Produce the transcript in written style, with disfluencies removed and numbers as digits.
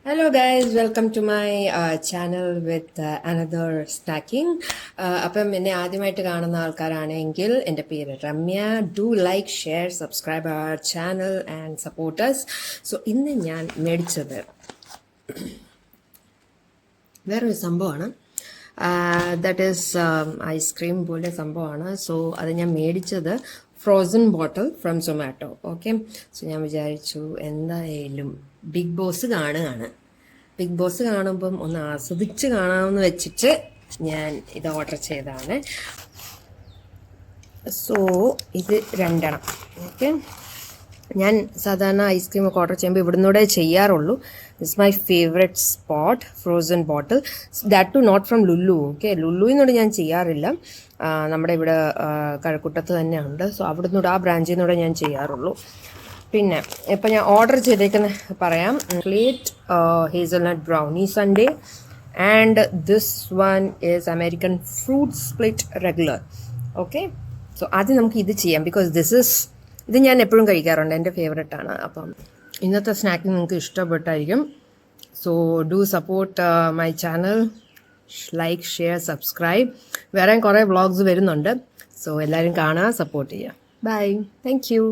Hello guys, welcome to my channel with another snacking. അപ്പം എന്നെ ആദ്യമായിട്ട് കാണുന്ന ആൾക്കാരാണെങ്കിൽ എൻ്റെ പേര് Ramya. Do like share subscribe our channel and supporters. So ഇന്ന് ഞാൻ മേടിച്ചത് വേറൊരു സംഭവമാണ്. ദാറ്റ് ഈസ് ഐസ്ക്രീം പോലെ സംഭവമാണ്. സോ അത് ഞാൻ മേടിച്ചത് frozen bottle from Zomato. Okay, so ഞാൻ വിചാരിച്ചു എന്തായാലും ബിഗ് ബോസ് കാണുകയാണ്. ബിഗ് ബോസ് കാണുമ്പം ഒന്ന് ആസ്വദിച്ച് കാണാമെന്ന് വെച്ചിട്ട് ഞാൻ ഇത് ഓർഡർ ചെയ്തതാണ്. സോ ഇത് രണ്ടെണ്ണം. ഓക്കെ, ഞാൻ സാധാരണ ഐസ്ക്രീം ഒക്കെ ഓർഡർ ചെയ്യുമ്പോൾ ഇവിടുന്നൂടെ ചെയ്യാറുള്ളൂ. This my favourite spot, frozen bottle. That too not from Lulu. Okay, ലുല്ലുവിനോട് ഞാൻ ചെയ്യാറില്ല. നമ്മുടെ ഇവിടെ കഴക്കൂട്ടത്ത് തന്നെ ഉണ്ട്. സോ അവിടുന്നൂടെ ആ ബ്രാഞ്ചിൽ നിന്നൂടെ ഞാൻ ചെയ്യാറുള്ളൂ. പിന്നെ ഇപ്പം ഞാൻ ഓർഡർ ചെയ്തേക്കുന്ന പറയാം. Chocolate hazelnut brownie Sunday and this one is American fruit split regular. Okay, so ആദ്യം നമുക്ക് ഇത് ചെയ്യാം. ബിക്കോസ് ഇത് ഞാൻ എപ്പോഴും കഴിക്കാറുണ്ട്, എൻ്റെ ഫേവറേറ്റ് ആണ്. അപ്പം ഇന്നത്തെ സ്നാക്കിങ് നിങ്ങൾക്ക് ഇഷ്ടപ്പെട്ടായിരിക്കും. So do support my channel, like share subscribe. വേറെ കുറേ വ്ളോഗ്സ് വരുന്നുണ്ട്. സോ എല്ലാവരും കാണുക, സപ്പോർട്ട് ചെയ്യുക. Bye, thank U.